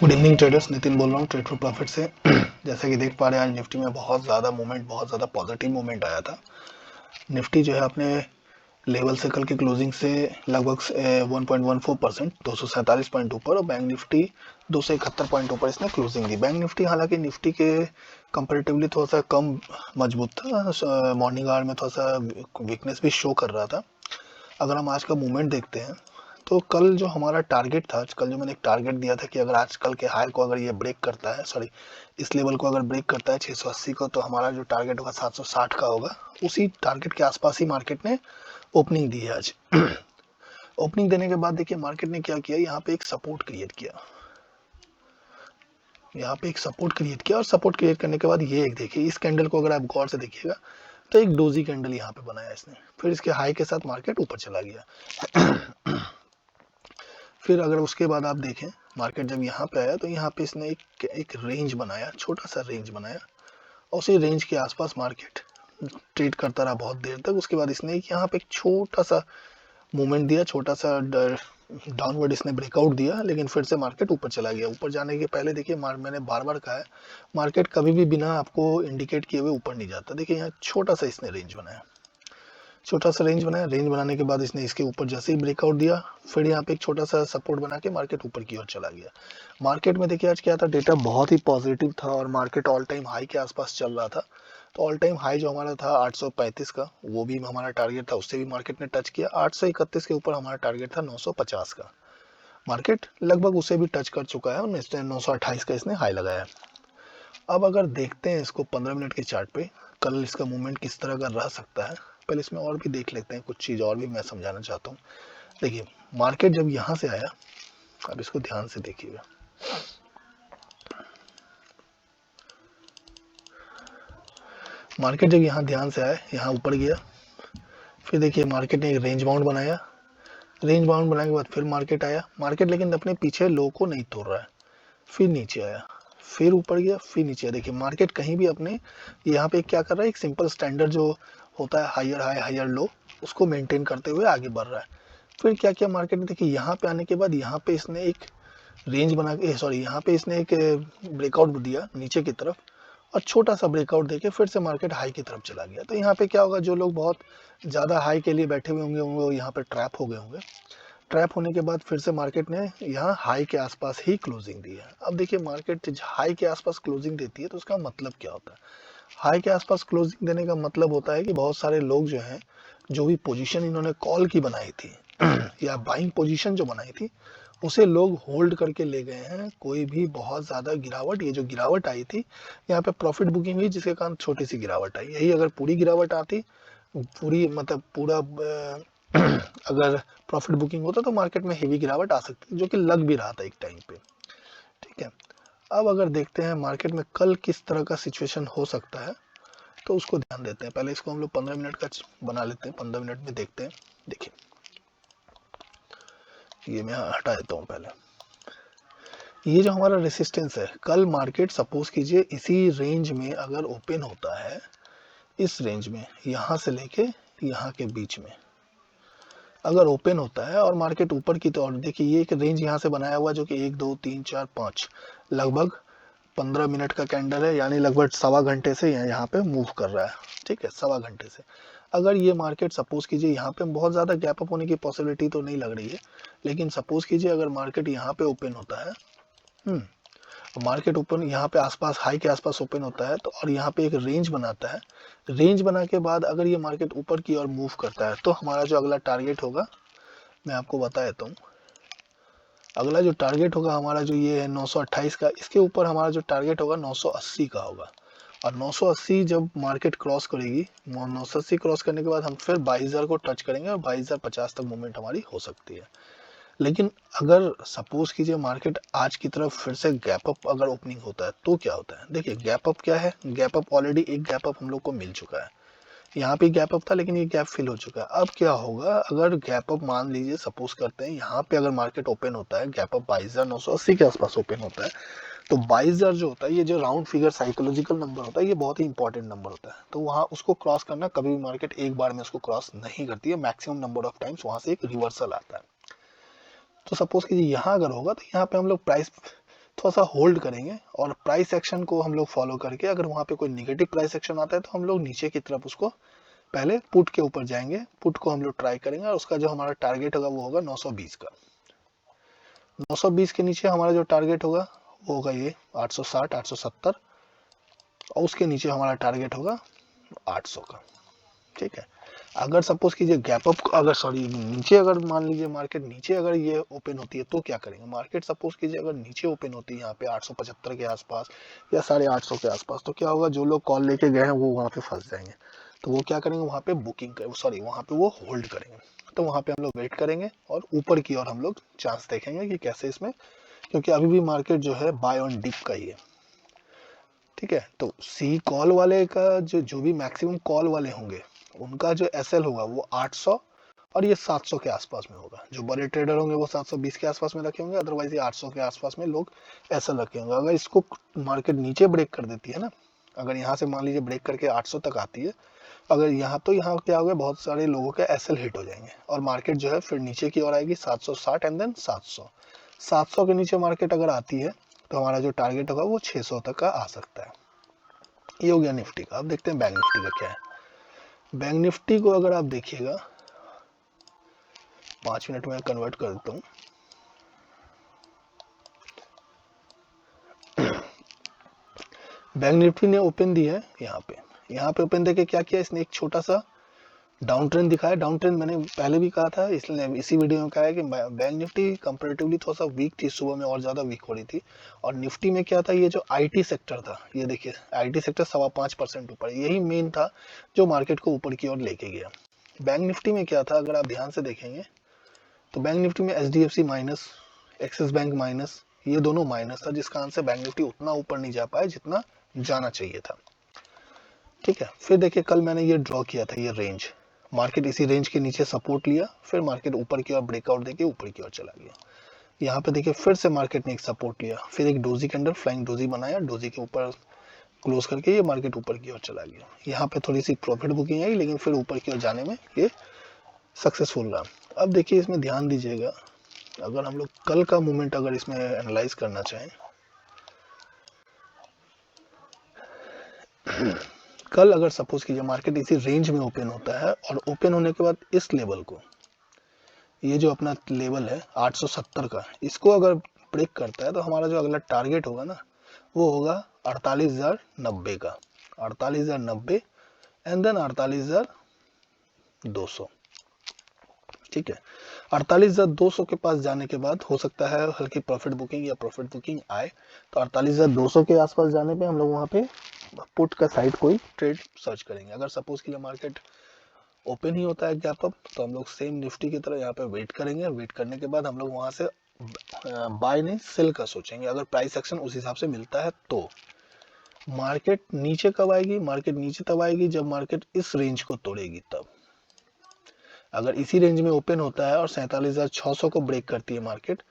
Good evening traders, Nitin बोल रहा हूँ ट्रेड फॉर प्रॉफिट से। जैसे कि देख पा रहे हैं आज निफ्टी में बहुत ज़्यादा मूवमेंट, बहुत ज़्यादा पॉजिटिव मूवमेंट आया था। निफ्टी जो है अपने लेवल से कल की क्लोजिंग से लगभग 1.14%, 247 पॉइंट ऊपर, और बैंक निफ्टी 271 पॉइंट ऊपर इसने क्लोजिंग दी। बैंक निफ्टी हालांकि निफ्टी के कंपेरेटिवली थोड़ा सा कम मजबूत था, मॉर्निंग आवर में थोड़ा सा वीकनेस भी शो कर रहा था। अगर हम आज का मूवमेंट देखते हैं तो कल जो हमारा टारगेट था, कल जो मैंने एक टारगेट दिया था कि अगर आज कल के हाई को अगर ये ब्रेक करता है, सॉरी इस लेवल को अगर ब्रेक करता है 680 को, तो हमारा जो टारगेट होगा 760 का होगा। उसी टारगेट के आसपास ही मार्केट ने ओपनिंग दी है आज। ओपनिंग देने के बाद देखिए मार्केट ने क्या किया, यहाँ पे एक सपोर्ट क्रिएट किया, यहाँ पे एक सपोर्ट क्रिएट किया, और सपोर्ट क्रिएट करने के बाद ये एक देखिए, इस कैंडल को अगर आप गौर से देखिएगा तो एक डोजी कैंडल यहाँ पे बनाया इसने, फिर इसके हाई के साथ मार्केट ऊपर चला गया। फिर अगर उसके बाद आप देखें मार्केट जब यहाँ पे आया तो यहाँ पे इसने एक रेंज बनाया, छोटा सा रेंज बनाया, और उसी रेंज के आसपास मार्केट ट्रेड करता रहा बहुत देर तक। उसके बाद इसने यहाँ पे एक छोटा सा मूवमेंट दिया, छोटा सा डाउनवर्ड इसने ब्रेकआउट दिया, लेकिन फिर से मार्केट ऊपर चला गया। ऊपर जाने के पहले देखिए मैंने बार बार कहा है, मार्केट कभी भी बिना आपको इंडिकेट किए हुए ऊपर नहीं जाता। देखिए यहाँ छोटा सा इसने रेंज बनाया, छोटा सा रेंज बनाया, रेंज बनाने के बाद इसने इसके ऊपर जैसे ही ब्रेकआउट दिया, फिर यहाँ पे एक छोटा सा सपोर्ट बना के मार्केट ऊपर की ओर चला गया। मार्केट में देखिए आज क्या था, डेटा बहुत ही पॉजिटिव था और मार्केट ऑल टाइम हाई के आसपास चल रहा था। तो ऑल टाइम हाई जो हमारा था 835 का, वो भी हमारा टारगेट था, उससे भी मार्केट ने टच किया। 831 के ऊपर हमारा टारगेट था 950 का, मार्केट लगभग उसे भी टच कर चुका है और 928 का इसने हाई लगाया। अब अगर देखते हैं इसको 15 मिनट के चार्ट पे, कल इसका मूवमेंट किस तरह का रह सकता है, पहले इसमें और भी देख लेते हैं, कुछ चीज़ और भी मैं समझाना चाहता हूँ। देखिए मार्केट जब यहाँ से आया, अब इसको ध्यान से देखिएगा, मार्केट जब यहाँ ध्यान से आया, यहाँ ऊपर गया, फिर देखिए मार्केट ने एक रेंज बाउंड बनाया, रेंज बाउंड बनाने के बाद फिर मार्केट आया, मार्केट लेकिन अपने पीछे लो को नहीं तोड़ रहा है, फिर नीचे आया, फिर ऊपर गया, फिर नीचे आया। देखिए मार्केट कहीं भी अपने यहाँ पे क्या कर रहा है, एक सिंपल स्टैंडर्ड जो होता है हायर हाई हायर लो, उसको मेंटेन करते हुए आगे बढ़ रहा है। फिर क्या किया मार्केट ने, देखिए यहाँ पे आने के बाद यहाँ पे इसने एक रेंज बना के, सॉरी यहाँ पे इसने एक ब्रेकआउट दिया नीचे की तरफ, और छोटा सा ब्रेकआउट देके फिर से मार्केट हाई की तरफ चला गया। तो यहाँ पे क्या होगा, जो लोग बहुत ज़्यादा हाई के लिए बैठे हुए होंगे वो यहाँ पे ट्रैप हो गए होंगे। ट्रैप होने के बाद फिर से मार्केट ने यहाँ हाई के आसपास ही क्लोजिंग दी है। अब देखिए मार्केट हाई के आसपास क्लोजिंग देती है तो उसका मतलब क्या होता है, हाई के आसपास क्लोजिंग देने का मतलब होता है कि बहुत सारे लोग जो हैं, जो भी पोजीशन इन्होंने कॉल की बनाई थी या बाइंग पोजीशन जो बनाई थी, उसे लोग होल्ड करके ले गए हैं। कोई भी बहुत ज़्यादा गिरावट, ये जो गिरावट आई थी यहाँ पे प्रॉफिट बुकिंग हुई जिसके कारण छोटी सी गिरावट आई, यही अगर पूरी गिरावट आती, पूरी मतलब पूरा अगर प्रॉफिट बुकिंग होता तो मार्केट में हेवी गिरावट आ सकती, जो कि लग भी रहा था एक टाइम पे। ठीक है, अब अगर देखते हैं मार्केट में कल किस तरह का सिचुएशन हो सकता है, तो उसको ध्यान देते हैं। पहले इसको हम लोग 15 मिनट का बना लेते हैं, 15 मिनट में देखते हैं। देखिए ये मैं हटा देता हूँ पहले, ये जो हमारा रेसिस्टेंस है, कल मार्केट सपोज कीजिए इसी रेंज में अगर ओपन होता है, इस रेंज में यहाँ से लेके यहाँ के बीच में अगर ओपन होता है और मार्केट ऊपर की तरफ, देखिए ये एक रेंज यहाँ से बनाया हुआ जो कि 1 2 3 4 5 लगभग 15 मिनट का कैंडल है, यानी लगभग सवा घंटे से यहाँ पे मूव कर रहा है। ठीक है, सवा घंटे से अगर ये मार्केट सपोज कीजिए, यहाँ पे बहुत ज़्यादा गैप अप होने की पॉसिबिलिटी तो नहीं लग रही है, लेकिन सपोज कीजिए अगर मार्केट यहाँ पे ओपन होता है, मार्केट ओपन यहाँ पे आसपास हाई के आसपास ओपन होता है, तो और यहाँ पे एक रेंज बनाता है, रेंज बना के बाद अगर ये मार्केट ऊपर की ओर मूव करता है, तो हमारा जो अगला टारगेट होगा मैं आपको बता देता हूँ। अगला जो टारगेट होगा हमारा जो ये है 928 का, इसके ऊपर हमारा जो टारगेट होगा 980 का होगा। और 980 जब मार्केट क्रॉस करेगी, 980 क्रॉस करने के बाद हम फिर 22,000 को टच करेंगे और 22,050 तक मूवमेंट हमारी हो सकती है। लेकिन अगर सपोज कीजिए मार्केट आज की तरफ फिर से गैप अप अगर ओपनिंग होता है तो क्या होता है, देखिए गैप अप क्या है, गैप अप ऑलरेडी एक गैप अप हम लोग को मिल चुका है, यहाँ पे गैप अप था लेकिन ये गैप फिल हो चुका है। अब क्या होगा, अगर गैप अप मान लीजिए सपोज करते हैं यहाँ पे अगर मार्केट ओपन होता है, गैप अप 22,980 के आसपास ओपन होता है, तो 22,000 जो होता है, ये जो राउंड फिगर साइकोलॉजिकल नंबर होता है, ये बहुत ही इंपॉर्टेंट नंबर होता है। तो वहाँ उसको क्रॉस करना, कभी भी मार्केट एक बार में उसको क्रॉस नहीं करती है, मैक्सिमम नंबर ऑफ टाइम्स वहाँ से एक रिवर्सल आता है। तो सपोज कीजिए यहाँ अगर होगा तो यहाँ पे हम लोग प्राइस थोड़ा सा होल्ड करेंगे और प्राइस एक्शन को हम लोग फॉलो करके अगर वहाँ पे कोई निगेटिव प्राइस एक्शन आता है तो हम लोग नीचे की तरफ उसको पहले पुट के ऊपर जाएंगे, पुट को हम लोग ट्राई करेंगे और उसका जो हमारा टारगेट होगा वो होगा 920 का। 920 के नीचे हमारा जो टारगेट होगा वो होगा ये 860 870 और उसके नीचे हमारा टारगेट होगा 800 का। ठीक है, अगर सपोज कीजिए गैप अप अगर सॉरी नीचे अगर मान लीजिए मार्केट नीचे अगर ये ओपन होती है तो क्या करेंगे, मार्केट सपोज कीजिए अगर नीचे ओपन होती है यहाँ पे 875 के आसपास या 850 के आसपास, तो क्या होगा, जो लोग कॉल लेके गए हैं वो वहाँ पे फंस जाएंगे। तो वो क्या करेंगे, वहाँ पे बुकिंग कर सॉरी वहाँ पे वो होल्ड करेंगे। तो वहाँ पे हम लोग वेट करेंगे और ऊपर की ओर हम लोग चांस देखेंगे कि कैसे इसमें, क्योंकि अभी भी मार्केट जो है बाय ऑन डिप का ही है। ठीक है, तो सी कॉल वाले का जो भी मैक्सिमम कॉल वाले होंगे उनका जो एसएल होगा वो 800 और ये 700 के आसपास में होगा। जो बड़े ट्रेडर होंगे वो 720 के आसपास में रखे होंगे, अदरवाइज ये 800 के आसपास में लोग एसएल रखे होंगे। अगर इसको मार्केट नीचे ब्रेक कर देती है ना, अगर यहाँ से मान लीजिए ब्रेक करके 800 तक आती है, अगर यहाँ तो यहाँ क्या होगा, बहुत सारे लोगों के एसएल हिट हो जाएंगे और मार्केट जो है फिर नीचे की ओर आएगी 760 एंड देन 700 के नीचे मार्केट अगर आती है तो हमारा जो टारगेट होगा वो 600 तक का आ सकता है। ये हो गया निफ्टी का। अब देखते हैं बैंक निफ्टी का क्या है। बैंक निफ्टी को अगर आप देखिएगा 5 मिनट में कन्वर्ट कर देता हूँ। बैंक निफ्टी ने ओपन दी है यहाँ पे ओपन देके क्या किया, इसने एक छोटा सा डाउन ट्रेंड दिखाया। डाउन ट्रेंड मैंने पहले भी कहा था, इसलिए इसी वीडियो में कहा है कि बैंक निफ्टी कंपैरेटिवली थोड़ा सा वीक थी, सुबह में और ज्यादा वीक हो रही थी। और निफ्टी में क्या था, ये जो आईटी सेक्टर था, ये देखिए आईटी सेक्टर 5.25% ऊपर, यही मेन था जो मार्केट को ऊपर की ओर लेके गया। बैंक निफ्टी में क्या था, अगर आप ध्यान से देखेंगे तो बैंक निफ्टी में HDFC minus, axis bank minus, ये दोनों माइनस था, जिसका कारण से बैंक निफ्टी उतना ऊपर नहीं जा पाया जितना जाना चाहिए था। ठीक है, फिर देखिए कल मैंने ये ड्रॉ किया था, ये रेंज, मार्केट इसी रेंज के नीचे सपोर्ट लिया, फिर मार्केट ऊपर की ओर ब्रेकआउट देके ऊपर की ओर चला गया। यहाँ पे देखिए फिर से मार्केट ने एक सपोर्ट लिया, फिर एक डोजी के अंदर फ्लाइंग डोजी बनाया, डोजी के ऊपर क्लोज करके ये मार्केट ऊपर की ओर चला गया। यहाँ पे थोड़ी सी प्रॉफिट बुकिंग आई, लेकिन फिर ऊपर की ओर जाने में ये सक्सेसफुल रहा। अब देखिए इसमें ध्यान दीजिएगा, अगर हम लोग कल का मूवमेंट अगर इसमें एनालाइज करना चाहें, कल अगर सपोज कीजिए मार्केट इसी रेंज में ओपन होता है और ओपन होने के बाद इस लेवल को, ये जो अपना लेवल है 870 का, इसको अगर ब्रेक करता है तो हमारा जो अगला टारगेट होगा ना वो होगा 48,090 का, 48,090 एंड देन 48,200। ठीक है, 48,200 के पास जाने के बाद हो सकता है हल्की प्रॉफिट बुकिंग या प्रॉफिट बुकिंग आए, तो 48,200 के आसपास जाने पे हम लोग वहाँ पे पुट का साइड कोई ट्रेड सर्च करेंगे। अगर सपोज कि मार्केट ओपन ही होता है गैप अप, तो हम लोग सेम निफ्टी की तरह यहाँ पे वेट करेंगे। वेट करने के बाद हम लोग वहाँ से बाय नहीं सेल का सोचेंगे, अगर प्राइस एक्शन उस हिसाब से मिलता है तो। मार्केट नीचे कब आएगी, मार्केट नीचे तब आएगी जब मार्केट इस रेंज को तोड़ेगी तब। अगर इसी रेंज में ओपन होता है और 47,600 को ब्रेक करती है मार्केट,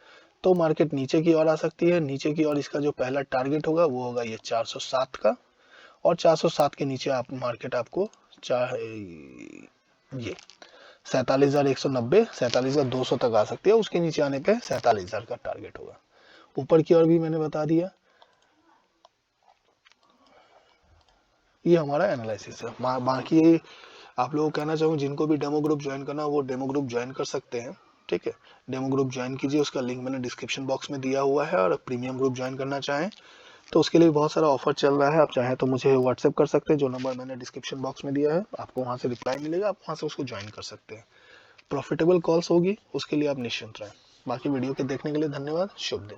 तो मार्केट नीचे की ओर आ सकती है। नीचे की ओर इसका जो पहला टारगेट होगा वो होगा ये 407 का, और 407 के नीचे आप मार्केट आपको ये 47,190 47,200 तक आ सकती है। उसके नीचे आने पे 47,000 का टारगेट होगा। ऊपर की ओर भी मैंने बता दिया। ये हमारा एनालिसिस है। बाकी आप लोगों को कहना चाहूँगा जिनको भी डेमो ग्रुप ज्वाइन करना वो डेमो ग्रुप ज्वाइन कर सकते हैं। ठीक है, डेमो ग्रुप ज्वाइन कीजिए, उसका लिंक मैंने डिस्क्रिप्शन बॉक्स में दिया हुआ है। और प्रीमियम ग्रुप ज्वाइन करना चाहें तो उसके लिए बहुत सारा ऑफर चल रहा है। आप चाहें तो मुझे व्हाट्सएप कर सकते हैं, जो नंबर मैंने डिस्क्रिप्शन बॉक्स में दिया है, आपको वहाँ से रिप्लाई मिलेगा, आप वहाँ से उसको ज्वाइन कर सकते हैं। प्रॉफिटेबल कॉल्स होगी, उसके लिए आप निश्चिंत रहें। बाकी वीडियो के देखने के लिए धन्यवाद। शुभ दिन।